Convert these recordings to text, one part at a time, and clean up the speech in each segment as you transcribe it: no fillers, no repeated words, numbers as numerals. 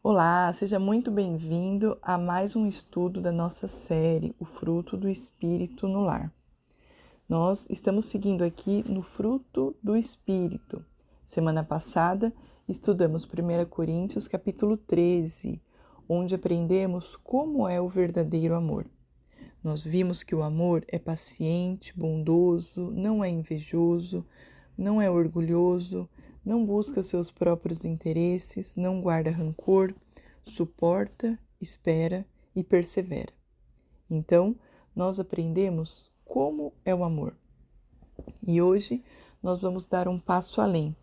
Olá, seja muito bem-vindo a mais um estudo da nossa série, O Fruto do Espírito no Lar. Nós estamos seguindo aqui no Fruto do Espírito. Semana passada estudamos 1 Coríntios capítulo 13, onde aprendemos como é o verdadeiro amor. Nós vimos que o amor é paciente, bondoso, não é invejoso, não é orgulhoso, não busca seus próprios interesses, não guarda rancor, suporta, espera e persevera. Então, nós aprendemos como é o amor. E hoje nós vamos dar um passo além.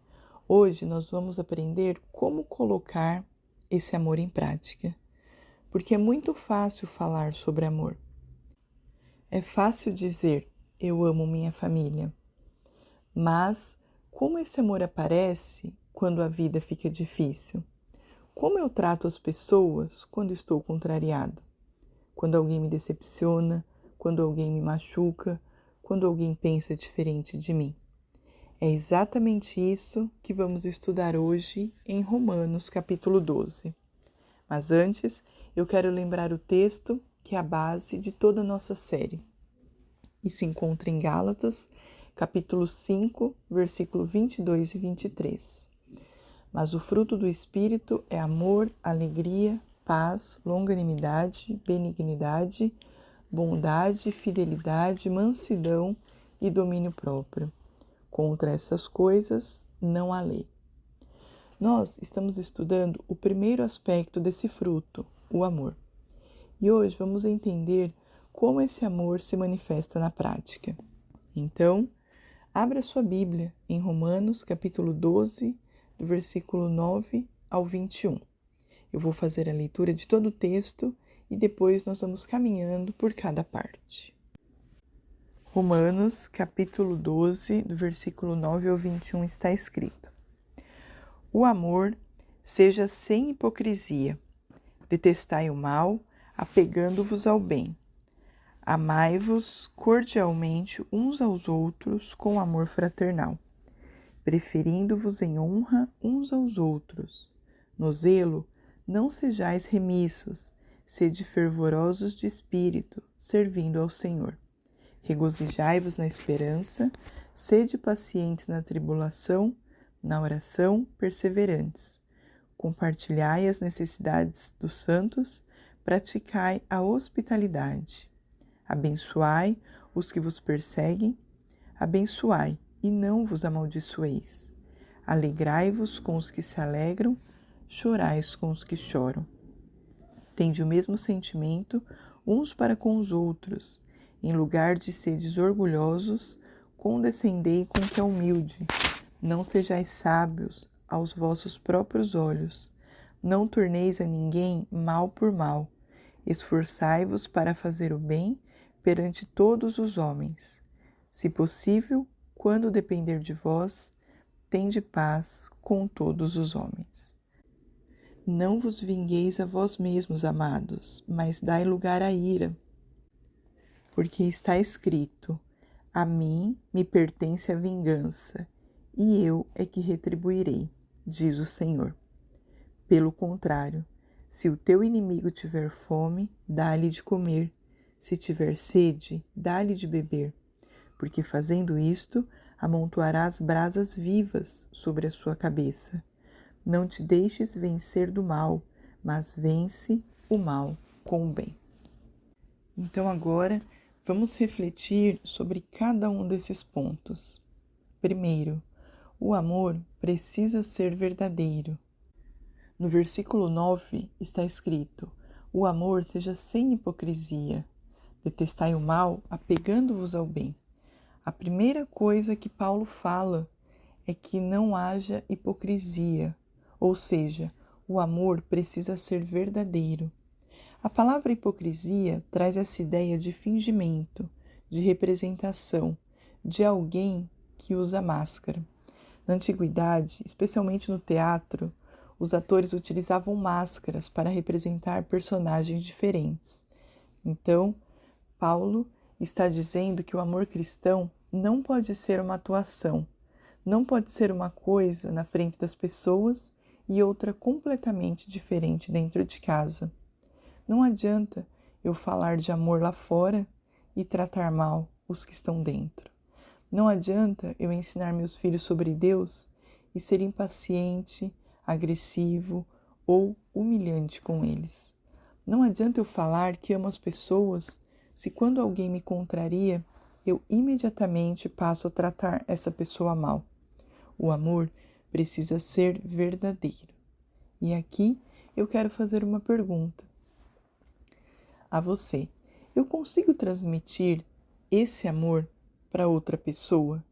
Hoje nós vamos aprender como colocar esse amor em prática. Porque é muito fácil falar sobre amor. É fácil dizer, eu amo minha família. Mas como esse amor aparece quando a vida fica difícil? Como eu trato as pessoas quando estou contrariado? Quando alguém me decepciona, quando alguém me machuca, quando alguém pensa diferente de mim? É exatamente isso que vamos estudar hoje em Romanos capítulo 12. Mas antes, eu quero lembrar o texto que é a base de toda a nossa série. E se encontra em Gálatas, capítulo 5, versículo 22 e 23. Mas o fruto do Espírito é amor, alegria, paz, longanimidade, benignidade, bondade, fidelidade, mansidão e domínio próprio. Contra essas coisas não há lei. Nós estamos estudando o primeiro aspecto desse fruto, o amor. E hoje vamos entender como esse amor se manifesta na prática. Então, abra sua Bíblia em Romanos, capítulo 12, do versículo 9 ao 21. Eu vou fazer a leitura de todo o texto e depois nós vamos caminhando por cada parte. Romanos, capítulo 12, do versículo 9 ao 21 está escrito: O amor seja sem hipocrisia. Detestai o mal, apegando-vos ao bem. Amai-vos cordialmente uns aos outros com amor fraternal, preferindo-vos em honra uns aos outros. No zelo, não sejais remissos, sede fervorosos de espírito, servindo ao Senhor. Regozijai-vos na esperança, sede pacientes na tribulação, na oração perseverantes. Compartilhai as necessidades dos santos, praticai a hospitalidade. Abençoai os que vos perseguem, abençoai e não vos amaldiçoeis. Alegrai-vos com os que se alegram, chorais com os que choram. Tende o mesmo sentimento uns para com os outros. Em lugar de seres orgulhosos, condescendei com o que é humilde. Não sejais sábios aos vossos próprios olhos. Não torneis a ninguém mal por mal. Esforçai-vos para fazer o bem perante todos os homens. Se possível, quando depender de vós, tende paz com todos os homens. Não vos vingueis a vós mesmos, amados, mas dai lugar à ira. Porque está escrito, a mim me pertence a vingança, e eu é que retribuirei, diz o Senhor. Pelo contrário, se o teu inimigo tiver fome, dá-lhe de comer. Se tiver sede, dá-lhe de beber. Porque fazendo isto, amontoarás brasas vivas sobre a sua cabeça. Não te deixes vencer do mal, mas vence o mal com o bem. Então agora, vamos refletir sobre cada um desses pontos. Primeiro, o amor precisa ser verdadeiro. No versículo 9 está escrito, o amor seja sem hipocrisia. Detestai o mal, apegando-vos ao bem. A primeira coisa que Paulo fala é que não haja hipocrisia, ou seja, o amor precisa ser verdadeiro. A palavra hipocrisia traz essa ideia de fingimento, de representação, de alguém que usa máscara. Na antiguidade, especialmente no teatro, os atores utilizavam máscaras para representar personagens diferentes. Então, Paulo está dizendo que o amor cristão não pode ser uma atuação, não pode ser uma coisa na frente das pessoas e outra completamente diferente dentro de casa. Não adianta eu falar de amor lá fora e tratar mal os que estão dentro. Não adianta eu ensinar meus filhos sobre Deus e ser impaciente, agressivo ou humilhante com eles. Não adianta eu falar que amo as pessoas se quando alguém me contraria, eu imediatamente passo a tratar essa pessoa mal. O amor precisa ser verdadeiro. E aqui eu quero fazer uma pergunta a você. Eu consigo transmitir esse amor para outra pessoa?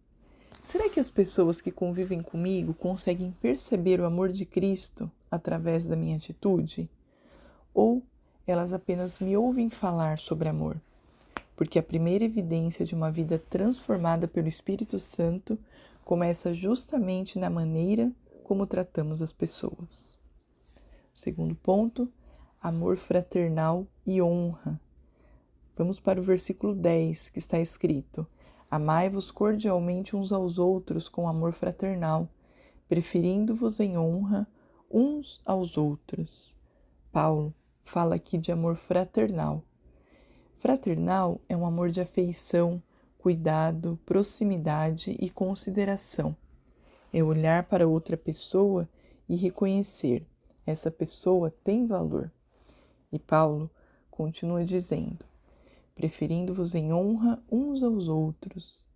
Será que as pessoas que convivem comigo conseguem perceber o amor de Cristo através da minha atitude? Ou elas apenas me ouvem falar sobre amor? Porque a primeira evidência de uma vida transformada pelo Espírito Santo começa justamente na maneira como tratamos as pessoas. Segundo ponto, amor fraternal e honra. Vamos para o versículo 10, que está escrito: Amai-vos cordialmente uns aos outros com amor fraternal, preferindo-vos em honra uns aos outros. Paulo fala aqui de amor fraternal. Fraternal é um amor de afeição, cuidado, proximidade e consideração. É olhar para outra pessoa e reconhecer: essa pessoa tem valor. E Paulo continua dizendo: preferindo-vos em honra uns aos outros.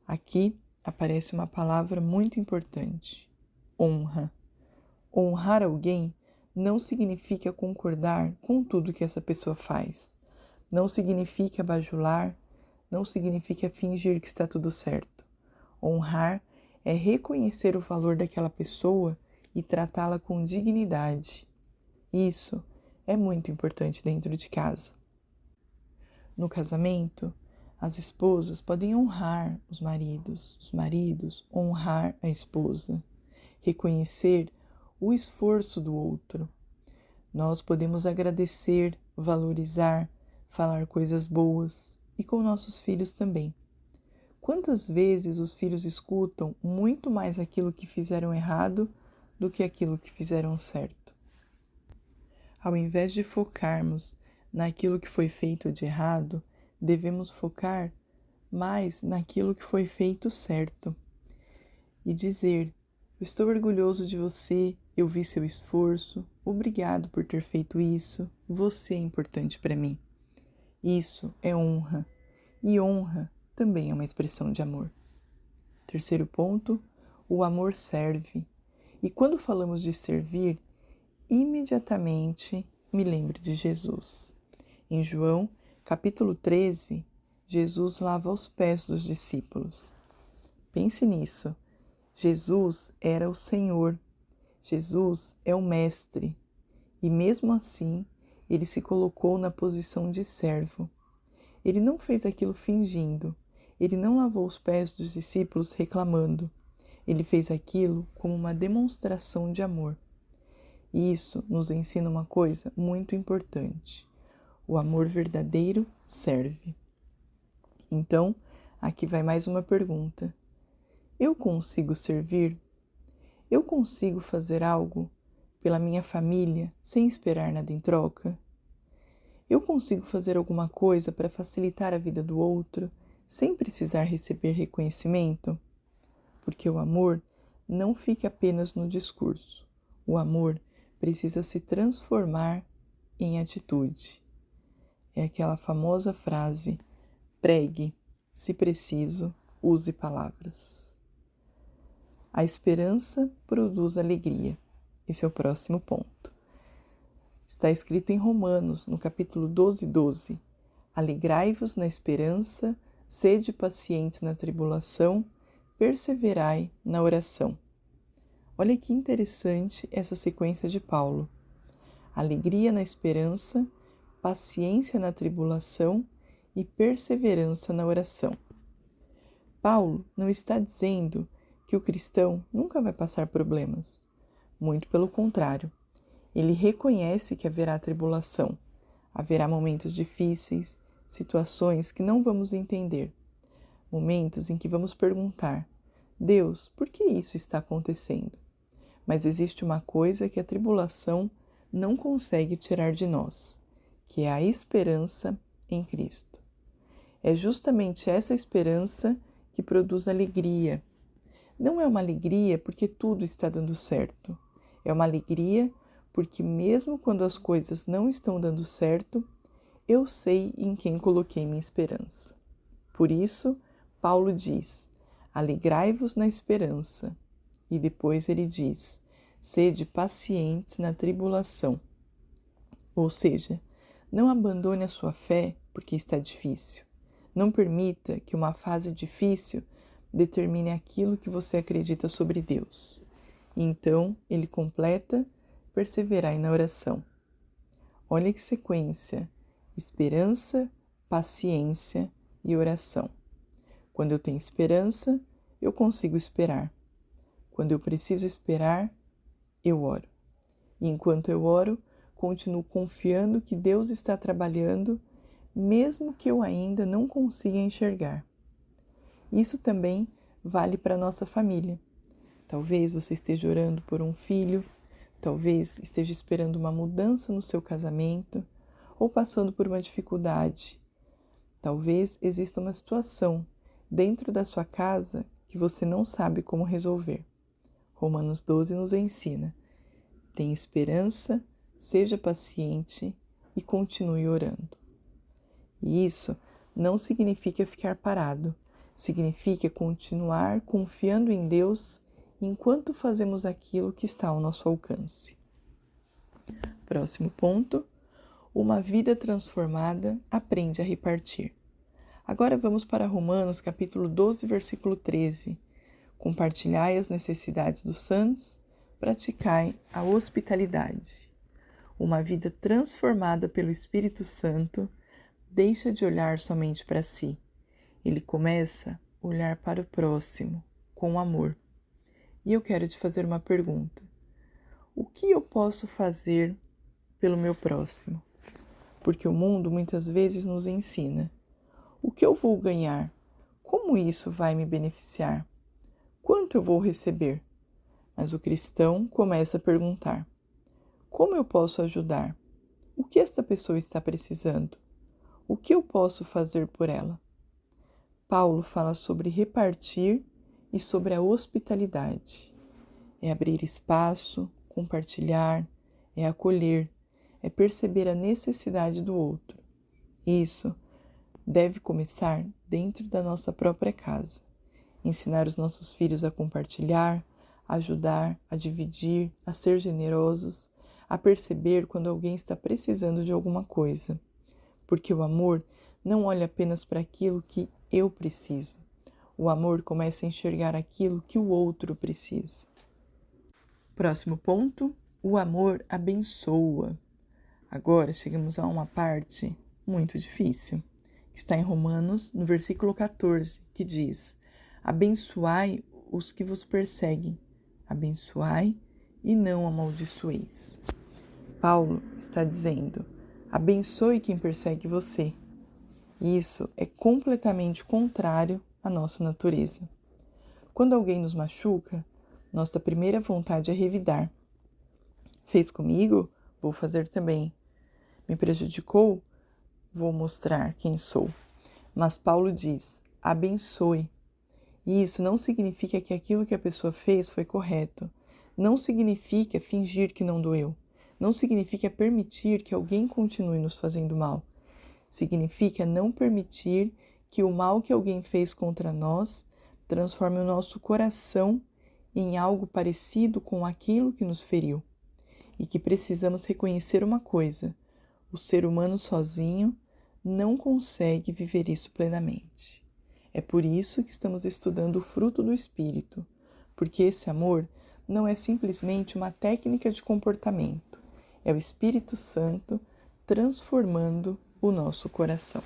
Aqui aparece uma palavra muito importante: honra. Honrar alguém não significa concordar com tudo que essa pessoa faz. Não significa bajular, não significa fingir que está tudo certo. Honrar é reconhecer o valor daquela pessoa e tratá-la com dignidade. Isso é muito importante dentro de casa. No casamento, as esposas podem honrar os maridos honrar a esposa, reconhecer o esforço do outro. Nós podemos agradecer, valorizar, falar coisas boas e com nossos filhos também. Quantas vezes os filhos escutam muito mais aquilo que fizeram errado do que aquilo que fizeram certo? Ao invés de focarmos naquilo que foi feito de errado, devemos focar mais naquilo que foi feito certo e dizer: estou orgulhoso de você, eu vi seu esforço, obrigado por ter feito isso, você é importante para mim. Isso é honra, e honra também é uma expressão de amor. Terceiro ponto, o amor serve. E quando falamos de servir, imediatamente me lembro de Jesus. Em João, capítulo 13, Jesus lava os pés dos discípulos. Pense nisso. Jesus era o Senhor. Jesus é o Mestre. E mesmo assim, ele se colocou na posição de servo. Ele não fez aquilo fingindo. Ele não lavou os pés dos discípulos reclamando. Ele fez aquilo como uma demonstração de amor. E isso nos ensina uma coisa muito importante: o amor verdadeiro serve. Então, aqui vai mais uma pergunta: eu consigo servir? Eu consigo fazer algo pela minha família sem esperar nada em troca? Eu consigo fazer alguma coisa para facilitar a vida do outro sem precisar receber reconhecimento? Porque o amor não fica apenas no discurso. O amor precisa se transformar em atitude. É aquela famosa frase: pregue, se preciso, use palavras. A esperança produz alegria. Esse é o próximo ponto. Está escrito em Romanos, no capítulo 12:12. Alegrai-vos na esperança, sede pacientes na tribulação, perseverai na oração. Olha que interessante essa sequência de Paulo. Alegria na esperança, paciência na tribulação e perseverança na oração. Paulo não está dizendo que o cristão nunca vai passar problemas. Muito pelo contrário. Ele reconhece que haverá tribulação, haverá momentos difíceis, situações que não vamos entender, momentos em que vamos perguntar: Deus, por que isso está acontecendo? Mas existe uma coisa que a tribulação não consegue tirar de nós, que é a esperança em Cristo. É justamente essa esperança que produz alegria. Não é uma alegria porque tudo está dando certo. É uma alegria porque mesmo quando as coisas não estão dando certo, eu sei em quem coloquei minha esperança. Por isso, Paulo diz: alegrai-vos na esperança. E depois ele diz: sede pacientes na tribulação. Ou seja, não abandone a sua fé porque está difícil. Não permita que uma fase difícil determine aquilo que você acredita sobre Deus. E então ele completa: perseverai na oração. Olha que sequência: esperança, paciência e oração. Quando eu tenho esperança, eu consigo esperar. Quando eu preciso esperar, eu oro. E enquanto eu oro, continuo confiando que Deus está trabalhando, mesmo que eu ainda não consiga enxergar. Isso também vale para a nossa família. Talvez você esteja orando por um filho, talvez esteja esperando uma mudança no seu casamento ou passando por uma dificuldade. Talvez exista uma situação dentro da sua casa que você não sabe como resolver. Romanos 12 nos ensina: tenha esperança, seja paciente e continue orando. E isso não significa ficar parado, significa continuar confiando em Deus enquanto fazemos aquilo que está ao nosso alcance. Próximo ponto: uma vida transformada aprende a repartir. Agora vamos para Romanos capítulo 12, versículo 13. Compartilhai as necessidades dos santos, praticai a hospitalidade. Uma vida transformada pelo Espírito Santo deixa de olhar somente para si. Ele começa a olhar para o próximo, com amor. E eu quero te fazer uma pergunta: o que eu posso fazer pelo meu próximo? Porque o mundo muitas vezes nos ensina: o que eu vou ganhar? Como isso vai me beneficiar? Quanto eu vou receber? Mas o cristão começa a perguntar: como eu posso ajudar? O que esta pessoa está precisando? O que eu posso fazer por ela? Paulo fala sobre repartir e sobre a hospitalidade. É abrir espaço, compartilhar, é acolher, é perceber a necessidade do outro. Isso deve começar dentro da nossa própria casa. Ensinar os nossos filhos a compartilhar, a ajudar, a dividir, a ser generosos, a perceber quando alguém está precisando de alguma coisa. Porque o amor não olha apenas para aquilo que eu preciso. O amor começa a enxergar aquilo que o outro precisa. Próximo ponto: o amor abençoa. Agora chegamos a uma parte muito difícil, que está em Romanos, no versículo 14, que diz: abençoai os que vos perseguem, abençoai e não amaldiçoeis. Paulo está dizendo: abençoe quem persegue você. Isso é completamente contrário à nossa natureza. Quando alguém nos machuca, nossa primeira vontade é revidar. Fez comigo? Vou fazer também. Me prejudicou? Vou mostrar quem sou. Mas Paulo diz: abençoe. E isso não significa que aquilo que a pessoa fez foi correto. Não significa fingir que não doeu. Não significa permitir que alguém continue nos fazendo mal. Significa não permitir que o mal que alguém fez contra nós transforme o nosso coração em algo parecido com aquilo que nos feriu. E que precisamos reconhecer uma coisa: o ser humano sozinho não consegue viver isso plenamente. É por isso que estamos estudando o fruto do Espírito, porque esse amor não é simplesmente uma técnica de comportamento, é o Espírito Santo transformando o nosso coração.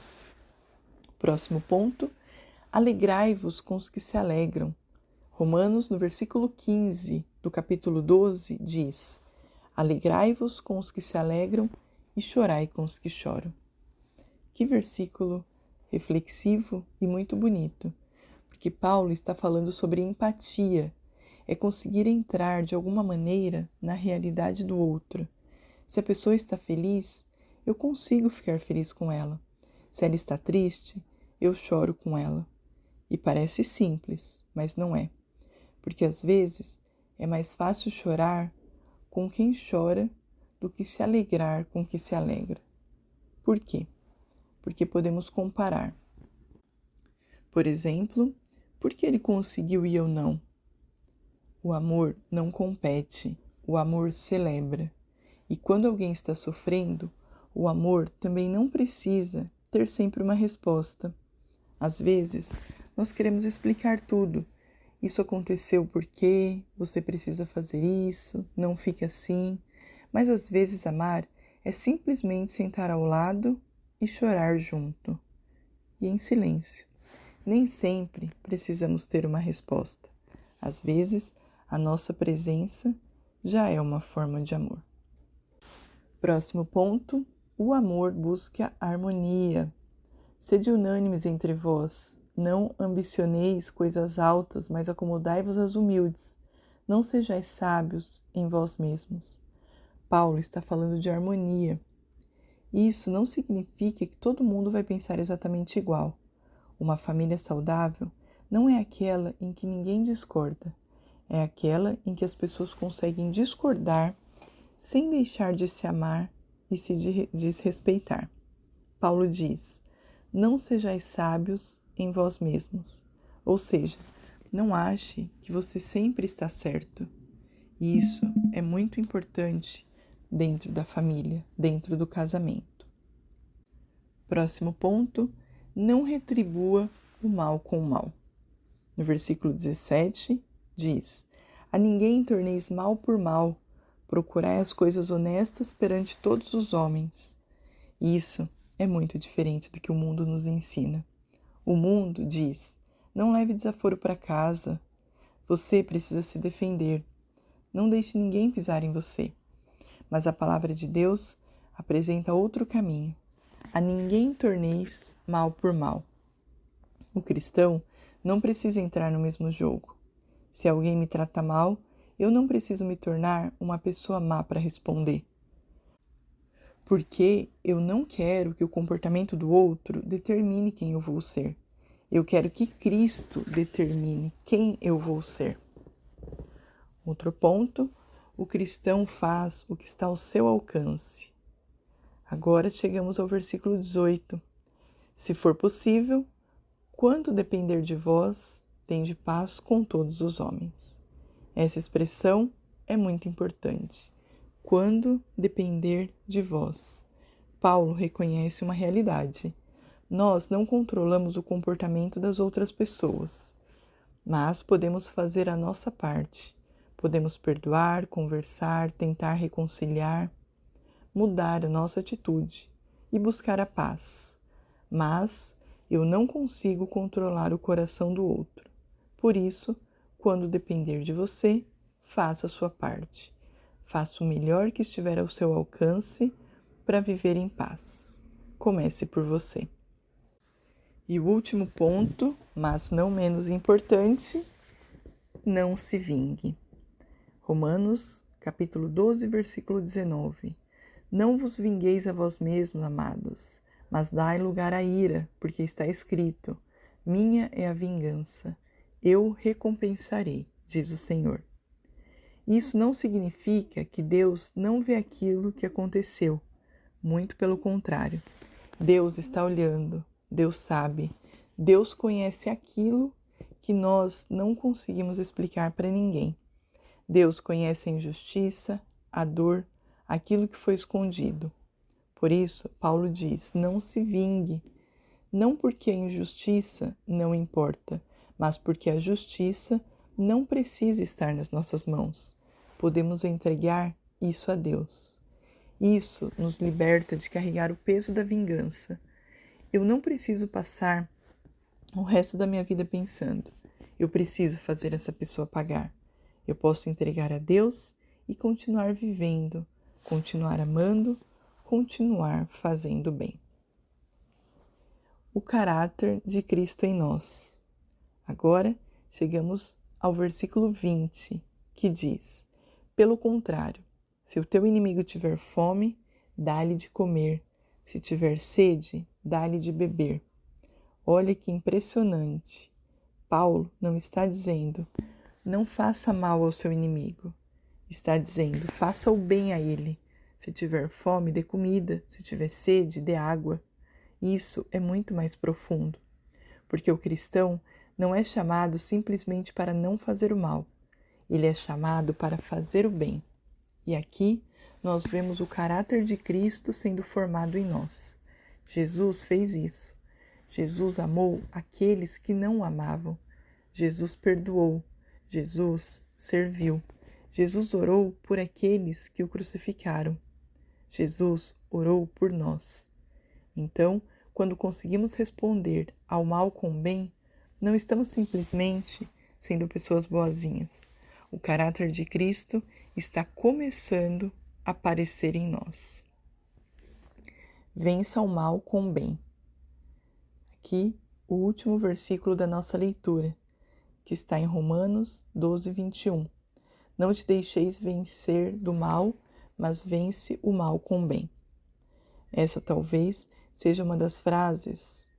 Próximo ponto: alegrai-vos com os que se alegram. Romanos, no versículo 15 do capítulo 12, diz: alegrai-vos com os que se alegram e chorai com os que choram. Que versículo reflexivo e muito bonito, porque Paulo está falando sobre empatia. é conseguir entrar de alguma maneira na realidade do outro. Se a pessoa está feliz, eu consigo ficar feliz com ela. Se ela está triste, eu choro com ela. E parece simples, mas não é. Porque às vezes é mais fácil chorar com quem chora do que se alegrar com quem se alegra. Por quê? Porque podemos comparar. Por exemplo, por que ele conseguiu e eu não? O amor não compete, o amor celebra. E quando alguém está sofrendo, o amor também não precisa ter sempre uma resposta. Às vezes, nós queremos explicar tudo. Isso aconteceu porque você precisa fazer isso, não fique assim. Mas às vezes amar é simplesmente sentar ao lado e chorar junto. E em silêncio. Nem sempre precisamos ter uma resposta. Às vezes, a nossa presença já é uma forma de amor. Próximo ponto, o amor busca harmonia. Sede unânimes entre vós, não ambicioneis coisas altas, mas acomodai-vos às humildes. Não sejais sábios em vós mesmos. Paulo está falando de harmonia. Isso não significa que todo mundo vai pensar exatamente igual. Uma família saudável não é aquela em que ninguém discorda, é aquela em que as pessoas conseguem discordar sem deixar de se amar e se desrespeitar. Paulo diz: não sejais sábios em vós mesmos. Ou seja, não ache que você sempre está certo. E isso é muito importante dentro da família, dentro do casamento. Próximo ponto, não retribua o mal com o mal. No versículo 17, diz: a ninguém torneis mal por mal, procurai as coisas honestas perante todos os homens. Isso é muito diferente do que o mundo nos ensina. O mundo diz: não leve desaforo para casa, você precisa se defender, não deixe ninguém pisar em você. Mas a palavra de Deus apresenta outro caminho. A ninguém torneis mal por mal. O cristão não precisa entrar no mesmo jogo. Se alguém me trata mal, eu não preciso me tornar uma pessoa má para responder. Porque eu não quero que o comportamento do outro determine quem eu vou ser. Eu quero que Cristo determine quem eu vou ser. Outro ponto, o cristão faz o que está ao seu alcance. Agora chegamos ao versículo 18. Se for possível, quanto depender de vós, tende paz com todos os homens. Essa expressão é muito importante. Quando depender de vós. Paulo reconhece uma realidade. Nós não controlamos o comportamento das outras pessoas, mas podemos fazer a nossa parte. Podemos perdoar, conversar, tentar reconciliar, mudar a nossa atitude e buscar a paz. Mas eu não consigo controlar o coração do outro. Por isso, quando depender de você, faça a sua parte. Faça o melhor que estiver ao seu alcance para viver em paz. Comece por você. E o último ponto, mas não menos importante, não se vingue. Romanos, capítulo 12, versículo 19. Não vos vingueis a vós mesmos, amados, mas dai lugar à ira, porque está escrito: minha é a vingança, eu recompensarei, diz o Senhor. Isso não significa que Deus não vê aquilo que aconteceu. Muito pelo contrário. Deus está olhando, Deus sabe, Deus conhece aquilo que nós não conseguimos explicar para ninguém. Deus conhece a injustiça, a dor, aquilo que foi escondido. Por isso, Paulo diz: não se vingue, não porque a injustiça não importa, mas porque a justiça não precisa estar nas nossas mãos. Podemos entregar isso a Deus. Isso nos liberta de carregar o peso da vingança. Eu não preciso passar o resto da minha vida pensando: eu preciso fazer essa pessoa pagar. Eu posso entregar a Deus e continuar vivendo, continuar amando, continuar fazendo bem. O caráter de Cristo em nós. Agora chegamos ao versículo 20, que diz: pelo contrário, se o teu inimigo tiver fome, dá-lhe de comer. Se tiver sede, dá-lhe de beber. Olha que impressionante. Paulo não está dizendo, não faça mal ao seu inimigo. Está dizendo, faça o bem a ele. Se tiver fome, dê comida. Se tiver sede, dê água. Isso é muito mais profundo, porque o cristão não é chamado simplesmente para não fazer o mal. Ele é chamado para fazer o bem. E aqui nós vemos o caráter de Cristo sendo formado em nós. Jesus fez isso. Jesus amou aqueles que não o amavam. Jesus perdoou. Jesus serviu. Jesus orou por aqueles que o crucificaram. Jesus orou por nós. Então, quando conseguimos responder ao mal com o bem, não estamos simplesmente sendo pessoas boazinhas. O caráter de Cristo está começando a aparecer em nós. Vença o mal com o bem. Aqui, o último versículo da nossa leitura, que está em Romanos 12, 21. Não te deixeis vencer do mal, mas vence o mal com o bem. Essa talvez seja uma das frases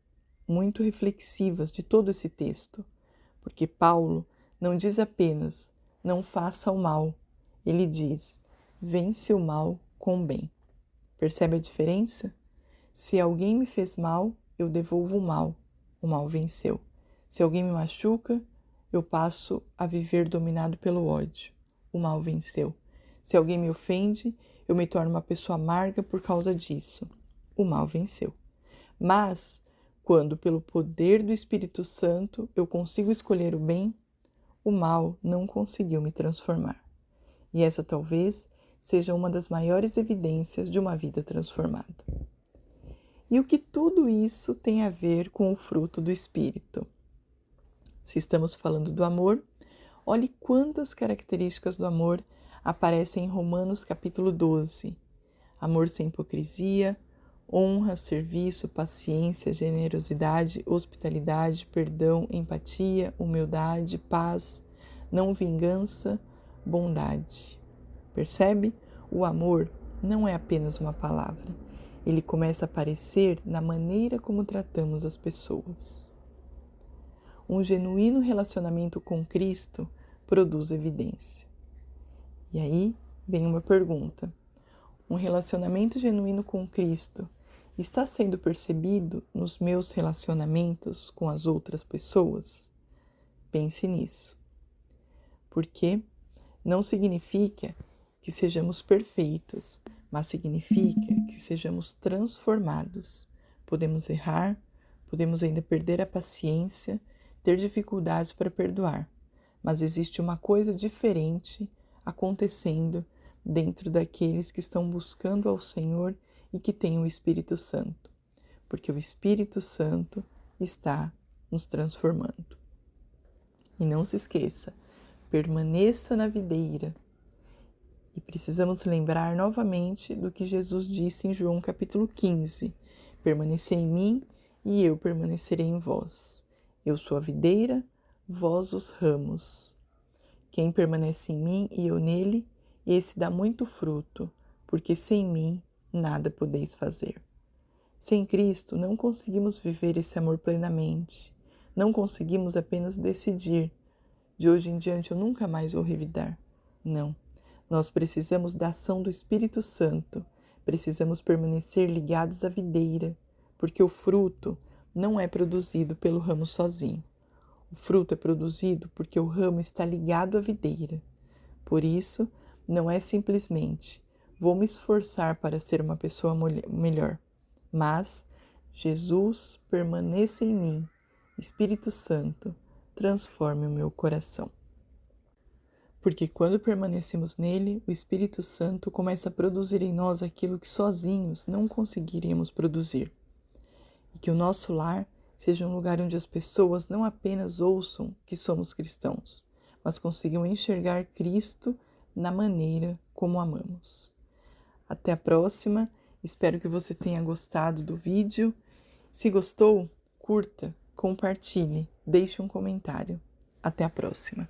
muito reflexivas de todo esse texto, porque Paulo não diz apenas, não faça o mal, ele diz, vence o mal com o bem. Percebe a diferença? Se alguém me fez mal, eu devolvo o mal venceu. Se alguém me machuca, eu passo a viver dominado pelo ódio, o mal venceu. Se alguém me ofende, eu me torno uma pessoa amarga por causa disso, o mal venceu. Mas, quando pelo poder do Espírito Santo eu consigo escolher o bem, o mal não conseguiu me transformar. E essa talvez seja uma das maiores evidências de uma vida transformada. E o que tudo isso tem a ver com o fruto do Espírito? Se estamos falando do amor, olhe quantas características do amor aparecem em Romanos capítulo 12. Amor sem hipocrisia, honra, serviço, paciência, generosidade, hospitalidade, perdão, empatia, humildade, paz, não vingança, bondade. Percebe? O amor não é apenas uma palavra. Ele começa a aparecer na maneira como tratamos as pessoas. Um genuíno relacionamento com Cristo produz evidência. E aí vem uma pergunta. Um relacionamento genuíno com Cristo está sendo percebido nos meus relacionamentos com as outras pessoas? Pense nisso. Porque não significa que sejamos perfeitos, mas significa que sejamos transformados. Podemos errar, podemos ainda perder a paciência, ter dificuldades para perdoar, mas existe uma coisa diferente acontecendo dentro daqueles que estão buscando ao Senhor e que têm o Espírito Santo, porque o Espírito Santo está nos transformando. E não se esqueça, permaneça na videira. E precisamos lembrar novamente do que Jesus disse em João capítulo 15, permanecei em mim e eu permanecerei em vós. Eu sou a videira, vós os ramos. Quem permanece em mim e eu nele, esse dá muito fruto, porque sem mim nada podeis fazer. Sem Cristo não conseguimos viver esse amor plenamente. Não conseguimos apenas decidir, de hoje em diante eu nunca mais vou revidar. Não, nós precisamos da ação do Espírito Santo, precisamos permanecer ligados à videira, porque o fruto não é produzido pelo ramo sozinho. O fruto é produzido porque o ramo está ligado à videira. Por isso, não é simplesmente vou me esforçar para ser uma pessoa melhor, mas Jesus permaneça em mim, Espírito Santo, transforme o meu coração. Porque quando permanecemos nele, o Espírito Santo começa a produzir em nós aquilo que sozinhos não conseguiríamos produzir. E que o nosso lar seja um lugar onde as pessoas não apenas ouçam que somos cristãos, mas consigam enxergar Cristo na maneira como amamos. Até a próxima, espero que você tenha gostado do vídeo. Se gostou, curta, compartilhe, deixe um comentário. Até a próxima.